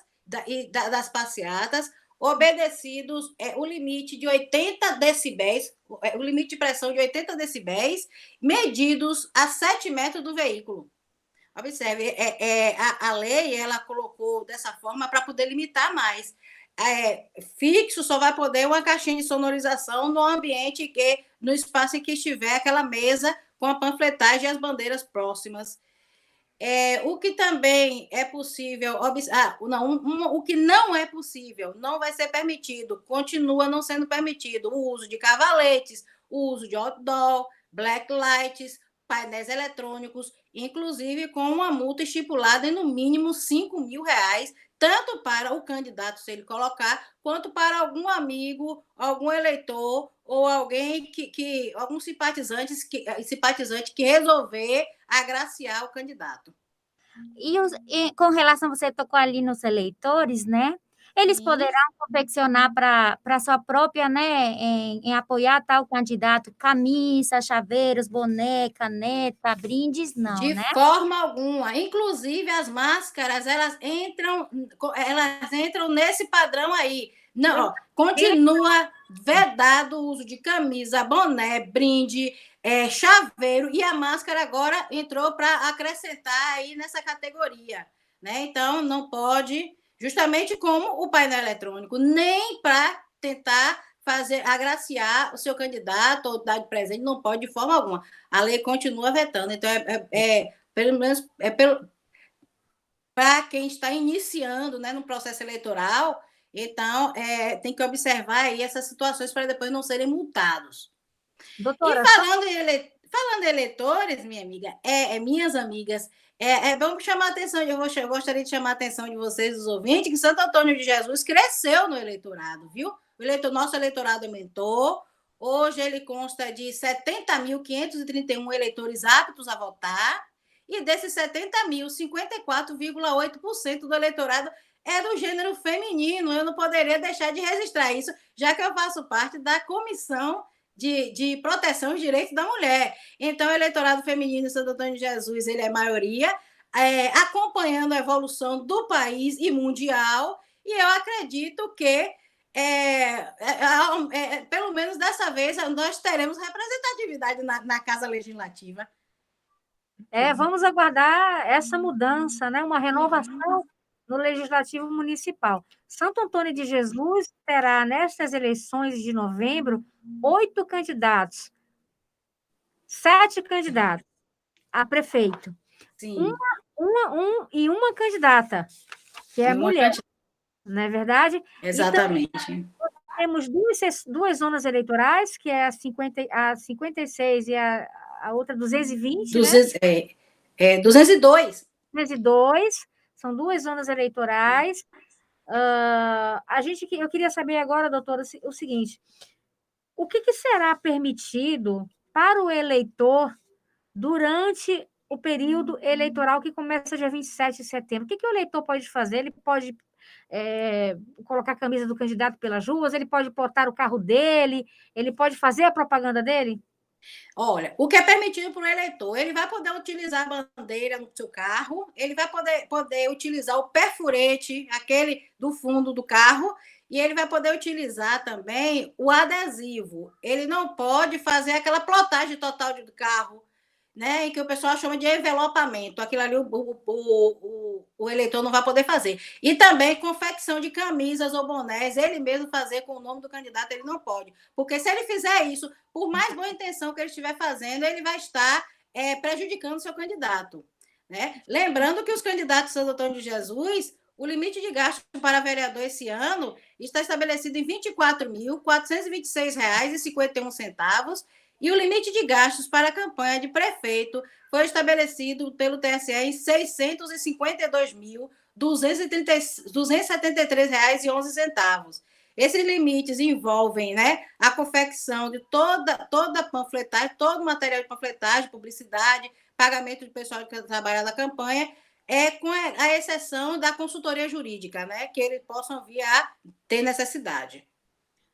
D: e das passeatas, obedecidos o limite de 80 decibéis, o limite de pressão de 80 decibéis, medidos a 7 metros do veículo. Observe, a lei ela colocou dessa forma para poder limitar mais. Fixo só vai poder uma caixinha de sonorização no ambiente no espaço em que estiver aquela mesa com a panfletagem e as bandeiras próximas. O que também é possível, o que não é possível, não vai ser permitido, continua não sendo permitido o uso de cavaletes, o uso de outdoor, black lights, painéis eletrônicos, inclusive com uma multa estipulada em no mínimo R$ 5.000, tanto para o candidato, se ele colocar, quanto para algum amigo, algum eleitor ou alguém algum simpatizante que resolver agraciar o candidato.
B: E com relação, você tocou ali nos eleitores, né? Eles
D: Sim.
B: poderão confeccionar para sua própria, né, em apoiar tal candidato, camisa, chaveiros, boné, caneta, brindes, não,
D: De
B: né?
D: forma alguma. Inclusive, as máscaras, elas entram nesse padrão aí. Não, ó, continua vedado o uso de camisa, boné, brinde, chaveiro, e a máscara agora entrou para acrescentar aí nessa categoria, né? Então, não pode, justamente como o painel eletrônico, nem para tentar agraciar o seu candidato ou dar de presente, não pode de forma alguma. A lei continua vetando. Então, pelo menos para quem está iniciando, né, no processo eleitoral, então tem que observar aí essas situações para depois não serem multados.
A: Doutora,
D: E falando em eleitores, minha amiga, minhas amigas, vamos chamar a atenção, eu gostaria de chamar a atenção de vocês, os ouvintes, que Santo Antônio de Jesus cresceu no eleitorado, viu? Nosso eleitorado aumentou. Hoje ele consta de 70.531 eleitores aptos a votar, e desses 70 mil, 54,8% do eleitorado é do gênero feminino. Eu não poderia deixar de registrar isso, já que eu faço parte da Comissão de Proteção aos Direitos da Mulher. Então, o eleitorado feminino em Santo Antônio de Jesus, ele é maioria, acompanhando a evolução do país e mundial, e eu acredito que pelo menos dessa vez nós teremos representatividade na Casa Legislativa.
A: Vamos aguardar essa mudança, né? Uma renovação no Legislativo Municipal. Santo Antônio de Jesus terá, nestas eleições de novembro, 8 candidatos, 7 candidatos a prefeito.
D: Sim.
A: Uma candidata, que é mulher, não é verdade?
D: Exatamente.
A: Então, temos duas zonas eleitorais, que é a 56 e a outra 220, né?
D: 202.
A: 202, são 2 zonas eleitorais. Eu queria saber agora, doutora, o seguinte: o que será permitido para o eleitor durante o período eleitoral que começa dia 27 de setembro? O que o eleitor pode fazer? Ele pode colocar a camisa do candidato pelas ruas, ele pode botar o carro dele, ele pode fazer a propaganda dele?
D: Olha, o que é permitido para o eleitor, ele vai poder utilizar a bandeira no seu carro, ele vai poder utilizar o perfurete, aquele do fundo do carro, e ele vai poder utilizar também o adesivo. Ele não pode fazer aquela plotagem total do carro, né, que o pessoal chama de envelopamento. Aquilo ali o eleitor não vai poder fazer. E também confecção de camisas ou bonés, ele mesmo fazer com o nome do candidato, ele não pode. Porque se ele fizer isso, por mais boa intenção que ele estiver fazendo, ele vai estar prejudicando o seu candidato, né? Lembrando que os candidatos de Santo Antônio de Jesus, o limite de gasto para vereador esse ano está estabelecido em R$ 24.426,51, e o limite de gastos para a campanha de prefeito foi estabelecido pelo TSE em R$ 652.273,11. Esses limites envolvem, né, a confecção de toda a panfletagem, todo o material de panfletagem, publicidade, pagamento de pessoal que trabalha na campanha, com a exceção da consultoria jurídica, né, que eles possam vir a ter necessidade.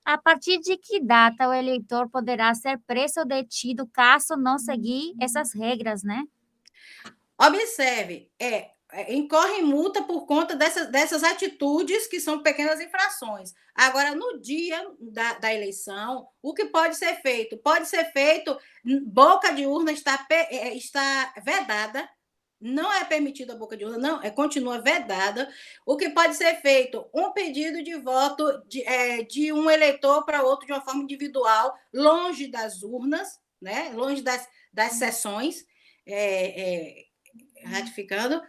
B: A partir de que data o eleitor poderá ser preso ou detido caso não seguir essas regras, né?
D: Observe, incorre multa por conta dessas atitudes que são pequenas infrações. Agora, no dia da eleição, o que pode ser feito? Pode ser feito, boca de urna está vedada, não é permitido a boca de urna, não, continua vedada. O que pode ser feito? Um pedido de voto de um eleitor para outro de uma forma individual, longe das urnas, né? Longe das sessões, ratificando,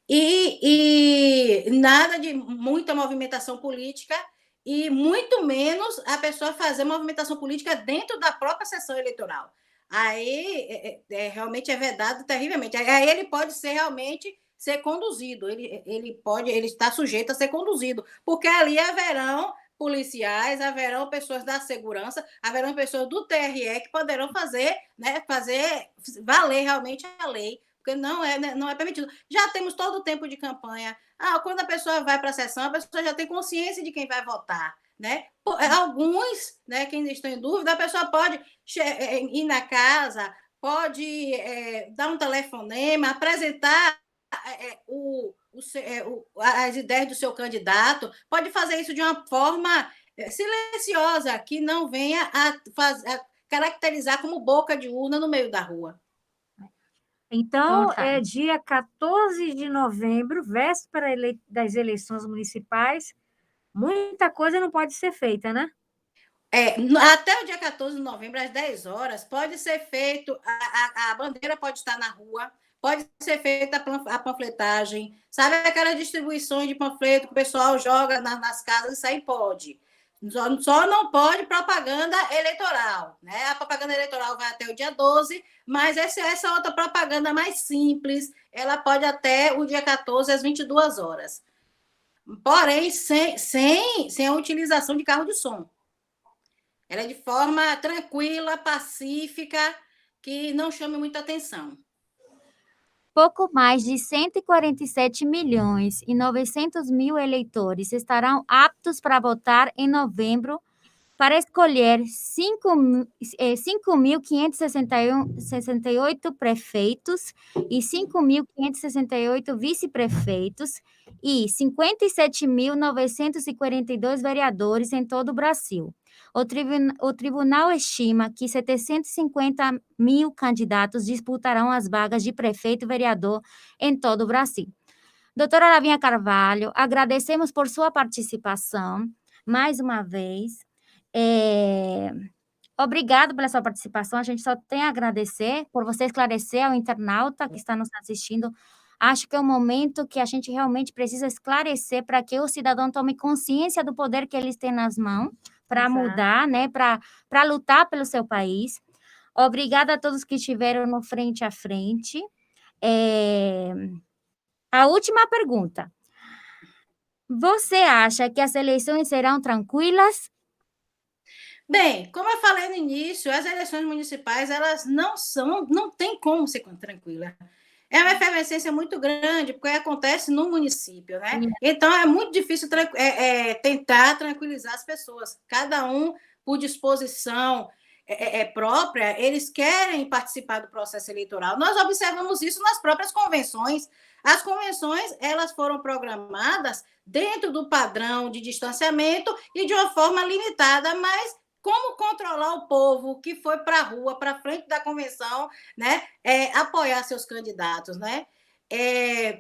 D: e nada de muita movimentação política, e muito menos a pessoa fazer movimentação política dentro da própria sessão eleitoral. aí realmente é vedado terrivelmente. Aí ele pode realmente ser conduzido, ele está sujeito a ser conduzido, porque ali haverão policiais, haverão pessoas da segurança, haverão pessoas do TRE que poderão fazer valer realmente a lei, porque não é permitido. Já temos todo o tempo de campanha. Quando a pessoa vai para a sessão, a pessoa já tem consciência de quem vai votar, né? Alguns, né, que ainda estão em dúvida, a pessoa pode ir na casa, pode dar um telefonema, apresentar as ideias do seu candidato, pode fazer isso de uma forma silenciosa, que não venha a caracterizar como boca de urna no meio da rua.
A: Então, é dia 14 de novembro, véspera das eleições municipais. Muita coisa não pode ser feita, né?
D: Até o dia 14 de novembro, às 10 horas, pode ser feito, a bandeira pode estar na rua, pode ser feita a panfletagem, sabe aquelas distribuições de panfleto que o pessoal joga nas casas, isso aí pode. Só não pode propaganda eleitoral, né? A propaganda eleitoral vai até o dia 12, mas essa outra propaganda mais simples, ela pode até o dia 14, às 22 horas. Porém, sem a utilização de carro de som. Ela é de forma tranquila, pacífica, que não chame muita atenção.
B: Pouco mais de 147 milhões e 900 mil eleitores estarão aptos para votar em novembro para escolher 5.568 prefeitos e 5.568 vice-prefeitos e 57.942 vereadores em todo o Brasil. O tribunal estima que 750 mil candidatos disputarão as vagas de prefeito e vereador em todo o Brasil. Doutora Lavínia Carvalho, agradecemos por sua participação mais uma vez. Obrigado pela sua participação, a gente só tem a agradecer por você esclarecer ao internauta que está nos assistindo. Acho que é um momento que a gente realmente precisa esclarecer para que o cidadão tome consciência do poder que eles têm nas mãos para mudar, né, para lutar pelo seu país. Obrigada a todos que estiveram no Frente a Frente. A última pergunta. Você acha que as eleições serão tranquilas?
D: Bem, como eu falei no início, as eleições municipais, elas não tem como ser tranquila. É uma efervescência muito grande, porque acontece no município, né? Então, é muito difícil tentar tranquilizar as pessoas. Cada um, por disposição própria, eles querem participar do processo eleitoral. Nós observamos isso nas próprias convenções. As convenções, elas foram programadas dentro do padrão de distanciamento e de uma forma limitada, mas como controlar o povo que foi para a rua, para frente da convenção, né, apoiar seus candidatos, né?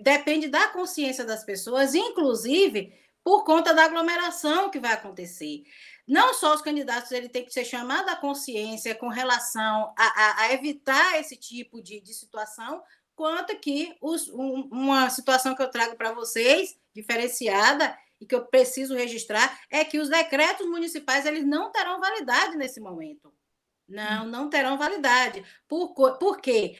D: Depende da consciência das pessoas, inclusive por conta da aglomeração que vai acontecer. Não só os candidatos ele tem que ser chamado à consciência com relação a evitar esse tipo de situação, quanto que uma situação que eu trago para vocês, diferenciada, e que eu preciso registrar, é que os decretos municipais eles não terão validade nesse momento. Não terão validade. Por quê?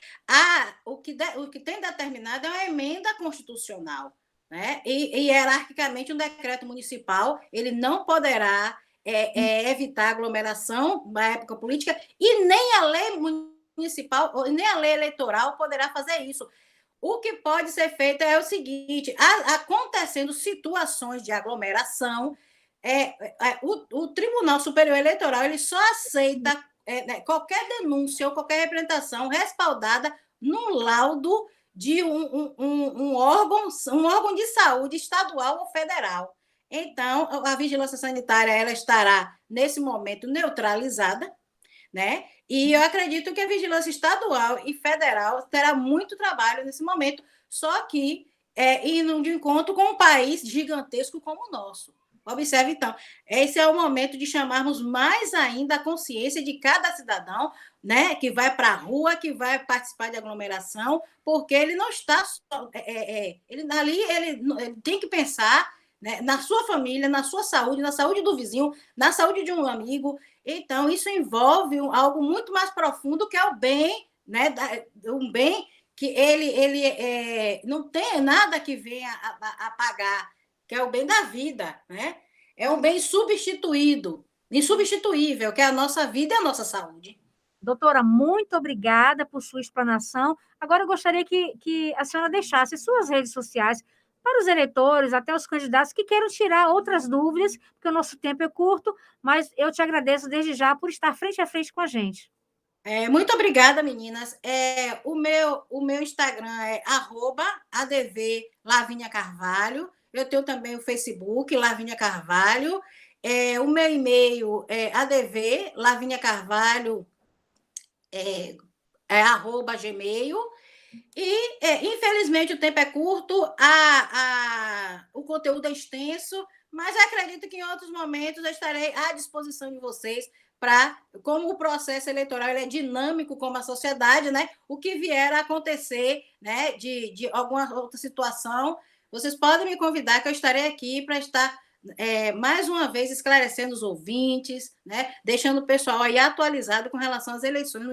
D: O que tem determinado é uma emenda constitucional, né? E hierarquicamente, um decreto municipal ele não poderá evitar aglomeração na época política, e nem a lei municipal, nem a lei eleitoral poderá fazer isso. O que pode ser feito é o seguinte: acontecendo situações de aglomeração, o Tribunal Superior Eleitoral ele só aceita qualquer denúncia ou qualquer representação respaldada num laudo de um órgão de saúde estadual ou federal. Então, a vigilância sanitária ela estará, nesse momento, neutralizada, né? E eu acredito que a vigilância estadual e federal terá muito trabalho nesse momento, só que indo de encontro com um país gigantesco como o nosso. Observe, então, esse é o momento de chamarmos mais ainda a consciência de cada cidadão, né, que vai para a rua, que vai participar de aglomeração, porque ele não está... ele tem que pensar, né, na sua família, na sua saúde, na saúde do vizinho, na saúde de um amigo. Então, isso envolve algo muito mais profundo, que é o bem, né, um bem que ele não tem nada que venha a pagar, que é o bem da vida, né? É um bem substituído, insubstituível, que é a nossa vida e a nossa saúde.
A: Doutora, muito obrigada por sua explanação. Agora eu gostaria que a senhora deixasse suas redes sociais para os eleitores, até os candidatos que queiram tirar outras dúvidas, porque o nosso tempo é curto, mas eu te agradeço desde já por estar frente a frente com a gente.
D: Muito obrigada, meninas. O meu Instagram é @advlavínia_carvalho. Eu tenho também o Facebook, Lavínia Carvalho. O meu e-mail é advlavíniacarvalho, @gmail. E, infelizmente, o tempo é curto, o conteúdo é extenso, mas acredito que em outros momentos eu estarei à disposição de vocês como o processo eleitoral ele é dinâmico como a sociedade, né? O que vier a acontecer, né, de alguma outra situação, vocês podem me convidar que eu estarei aqui para estar mais uma vez esclarecendo os ouvintes, né? Deixando o pessoal aí atualizado com relação às eleições no